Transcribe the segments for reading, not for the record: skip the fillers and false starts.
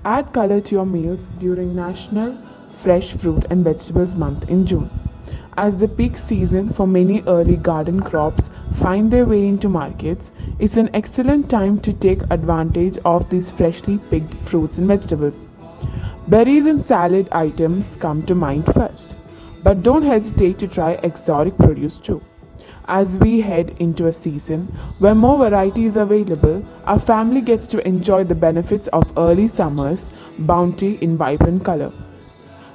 Add color to your meals during National Fresh Fruit and Vegetables Month in June. As the peak season for many early garden crops find their way into markets, it's an excellent time to take advantage of these freshly picked fruits and vegetables. Berries and salad items come to mind first, but don't hesitate to try exotic produce too. As we head into a season where more variety is available, our family gets to enjoy the benefits of early summer's bounty in vibrant color.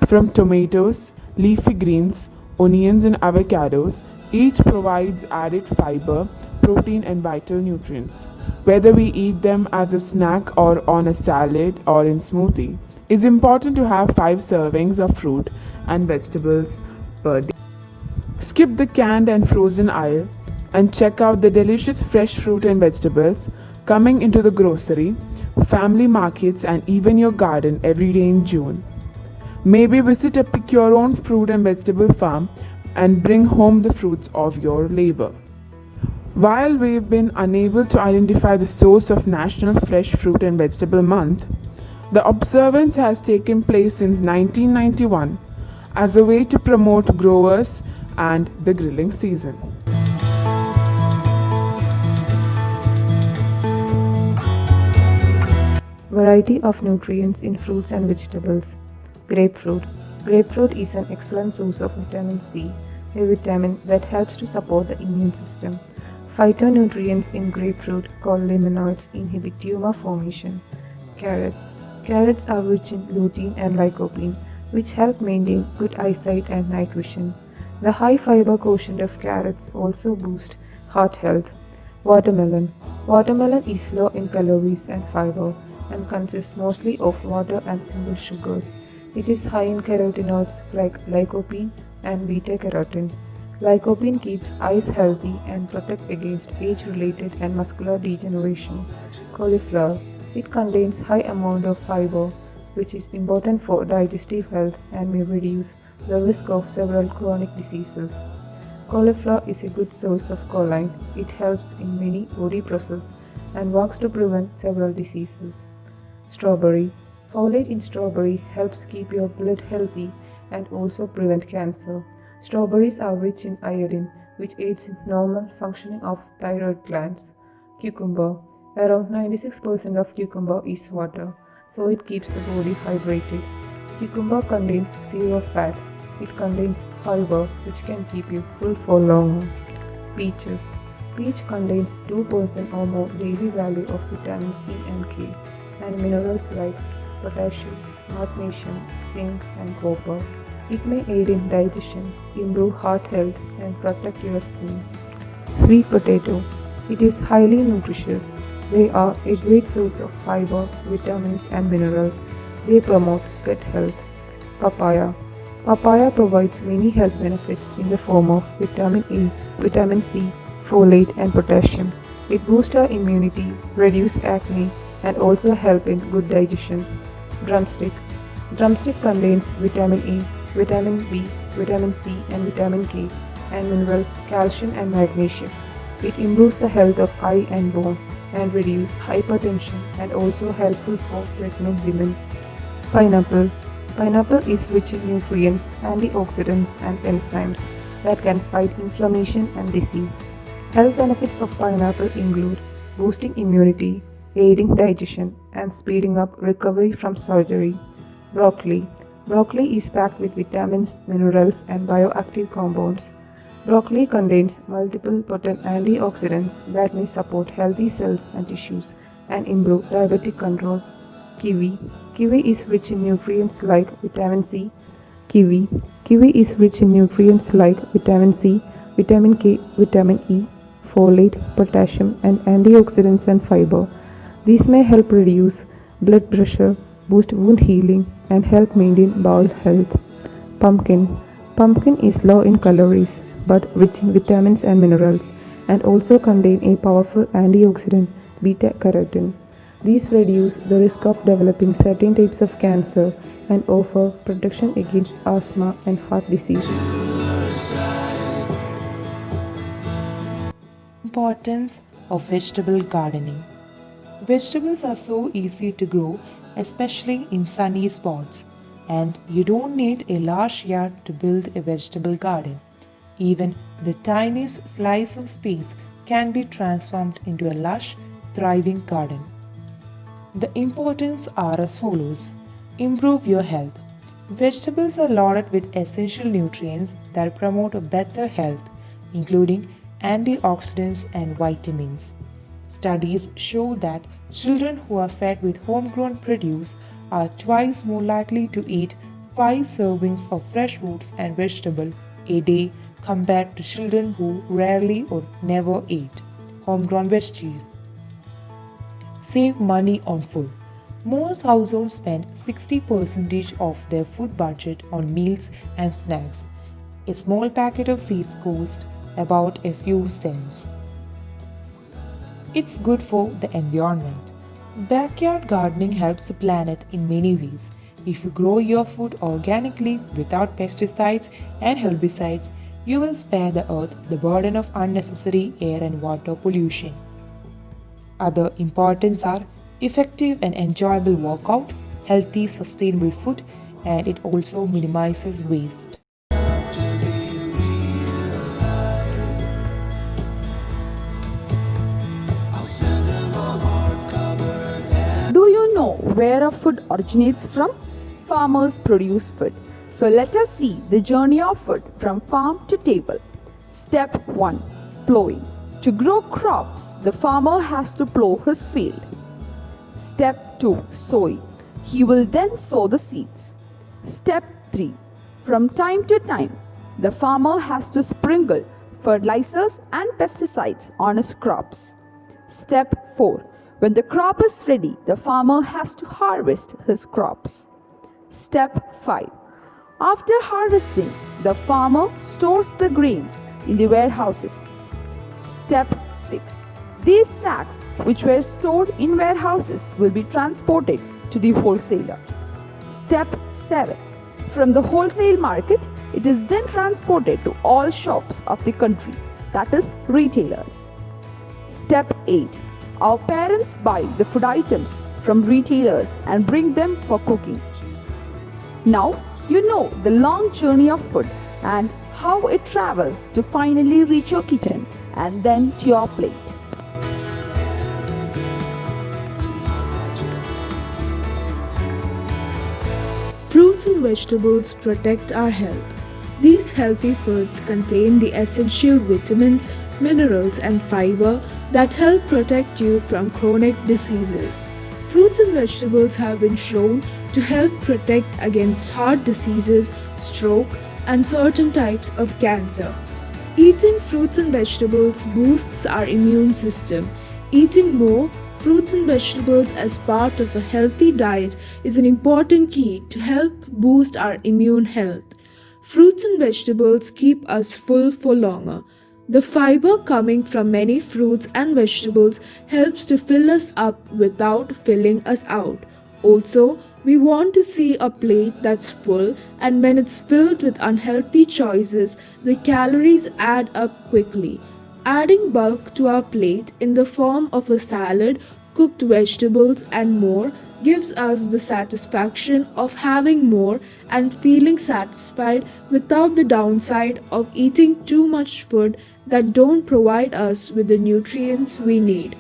From tomatoes, leafy greens, onions, and avocados, each provides added fiber, protein, and vital nutrients. Whether we eat them as a snack or on a salad or in smoothie, it's important to have 5 servings of fruit and vegetables per day. Skip the canned and frozen aisle and check out the delicious fresh fruit and vegetables coming into the grocery, family markets, and even your garden every day in June. Maybe visit a pick your own fruit and vegetable farm and bring home the fruits of your labor. While we've been unable to identify the source of National Fresh Fruit and Vegetable Month, the observance has taken place since 1991 as a way to promote growers and the grilling season. Variety of nutrients in fruits and vegetables. Grapefruit. Grapefruit is an excellent source of vitamin C, a vitamin that helps to support the immune system. Phytonutrients in grapefruit called limonoids inhibit tumor formation. Carrots. Carrots are rich in lutein and lycopene, which help maintain good eyesight and night vision. The high fiber quotient of carrots also boosts heart health. Watermelon. Watermelon is low in calories and fiber and consists mostly of water and simple sugars. It is high in carotenoids like lycopene and beta carotene. Lycopene keeps eyes healthy and protects against age-related and muscular degeneration. Cauliflower. It contains high amount of fiber, which is important for digestive health and may reduce the risk of several chronic diseases. Cauliflower is a good source of choline. It helps in many body processes and works to prevent several diseases. Strawberry. Folate in strawberry helps keep your blood healthy and also prevent cancer. Strawberries are rich in iodine, which aids in normal functioning of thyroid glands. Cucumber. Around 96% of cucumber is water, so it keeps the body hydrated. Cucumber contains zero fat. It contains fiber, which can keep you full for longer. Peaches. Peach contains 2% or more daily value of vitamins E and K and minerals like potassium, magnesium, zinc, and copper. It may aid in digestion, improve heart health, and protect your skin. Sweet potato. It is highly nutritious. They are a great source of fiber, vitamins, and minerals. They promote gut health. Papaya. Papaya provides many health benefits in the form of vitamin A, vitamin C, folate, and potassium. It boosts our immunity, reduces acne, and also help in good digestion. Drumstick. Drumstick contains vitamin A, vitamin B, vitamin C, and vitamin K, and minerals calcium and magnesium. It improves the health of eye and bone and reduce hypertension and also helpful for pregnant women. Pineapple. Pineapple is rich in nutrients, antioxidants, and enzymes that can fight inflammation and disease. Health benefits of pineapple include boosting immunity, aiding digestion, and speeding up recovery from surgery. Broccoli. Broccoli is packed with vitamins, minerals, and bioactive compounds. Broccoli contains multiple potent antioxidants that may support healthy cells and tissues and improve diabetic control. Kiwi. Kiwi is rich in nutrients like vitamin C. Kiwi. Kiwi is rich in nutrients like vitamin C, vitamin K, vitamin E, folate, potassium, and antioxidants and fiber. These may help reduce blood pressure, boost wound healing, and help maintain bowel health. Pumpkin. Pumpkin is low in calories but rich in vitamins and minerals and also contain a powerful antioxidant beta carotene. These reduce the risk of developing certain types of cancer and offer protection against asthma and heart disease. Importance of vegetable gardening. Vegetables are so easy to grow especially in sunny spots. And you don't need a large yard to build a vegetable garden. Even the tiniest slice of space can be transformed into a lush, thriving garden. The importance are as follows. Improve your health. Vegetables are loaded with essential nutrients that promote a better health, including antioxidants and vitamins. Studies show that children who are fed with homegrown produce are twice more likely to eat 5 servings of fresh fruits and vegetables a day compared to children who rarely or never eat homegrown veggies. Save money on food. Most households spend 60% of their food budget on meals and snacks. A small packet of seeds costs about a few cents. It's good for the environment. Backyard gardening helps the planet in many ways. If you grow your food organically without pesticides and herbicides, you will spare the earth the burden of unnecessary air and water pollution. Other importance are effective and enjoyable workout, healthy sustainable food, and it also minimizes waste. Do you know where a food originates from? Farmers produce food. So let us see the journey of food from farm to table. Step 1. Plowing. To grow crops, the farmer has to plow his field. Step 2. Sowing. He will then sow the seeds. Step 3. From time to time, the farmer has to sprinkle fertilizers and pesticides on his crops. Step 4. When the crop is ready, the farmer has to harvest his crops. Step 5. After harvesting, the farmer stores the grains in the warehouses. Step 6. These sacks, which were stored in warehouses, will be transported to the wholesaler. Step 7. From the wholesale market, it is then transported to all shops of the country, that is, retailers. Step 8. Our parents buy the food items from retailers and bring them for cooking. Now, you know the long journey of food and how it travels to finally reach your kitchen and then to your plate. Fruits and vegetables protect our health. These healthy foods contain the essential vitamins, minerals, and fiber that help protect you from chronic diseases. Fruits and vegetables have been shown to help protect against heart diseases, stroke, and certain types of cancer. Eating fruits and vegetables boosts our immune system. Eating more fruits and vegetables as part of a healthy diet is an important key to help boost our immune health. Fruits and vegetables keep us full for longer. The fiber coming from many fruits and vegetables helps to fill us up without filling us out. Also, we want to see a plate that's full, and when it's filled with unhealthy choices, the calories add up quickly. Adding bulk to our plate in the form of a salad, cooked vegetables, and more gives us the satisfaction of having more and feeling satisfied without the downside of eating too much food that don't provide us with the nutrients we need.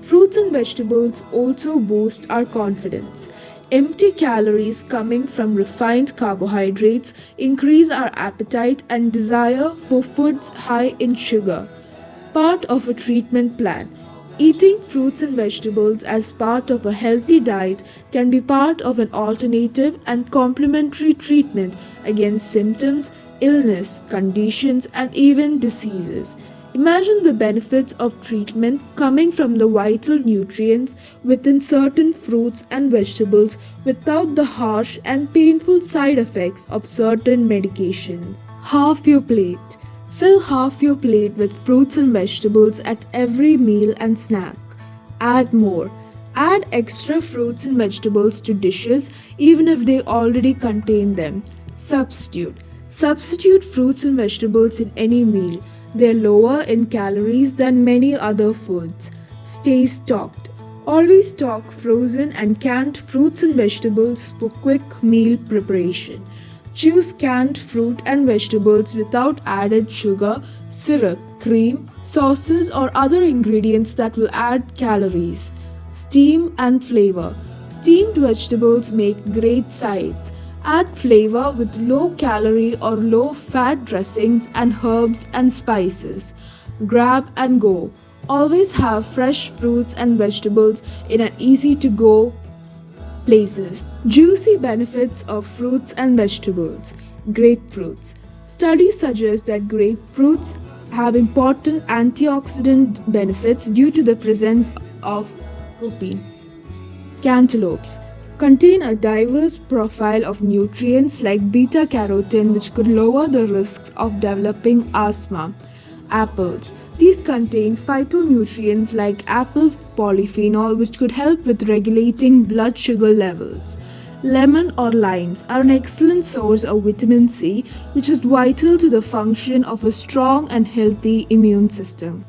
Fruits and vegetables also boost our confidence. Empty calories coming from refined carbohydrates increase our appetite and desire for foods high in sugar. Part of a treatment plan. Eating fruits and vegetables as part of a healthy diet can be part of an alternative and complementary treatment against symptoms, illness, conditions, and even diseases. Imagine the benefits of treatment coming from the vital nutrients within certain fruits and vegetables without the harsh and painful side effects of certain medications. Half your plate. Fill half your plate with fruits and vegetables at every meal and snack. Add more. Add extra fruits and vegetables to dishes even if they already contain them. Substitute. Substitute fruits and vegetables in any meal. They're lower in calories than many other foods. Stay stocked. Always stock frozen and canned fruits and vegetables for quick meal preparation. Choose canned fruit and vegetables without added sugar, syrup, cream, sauces, or other ingredients that will add calories. Steam and flavor. Steamed vegetables make great sides. Add flavor with low calorie or low fat dressings and herbs and spices. Grab and go. Always have fresh fruits and vegetables in an easy to go places. Juicy benefits of fruits and vegetables. Grapefruits. Studies suggest that grapefruits have important antioxidant benefits due to the presence of lycopene. Cantaloupes contain a diverse profile of nutrients like beta carotene, which could lower the risks of developing asthma. Apples. These contain phytonutrients like apple polyphenol, which could help with regulating blood sugar levels. Lemon or limes are an excellent source of vitamin C, which is vital to the function of a strong and healthy immune system.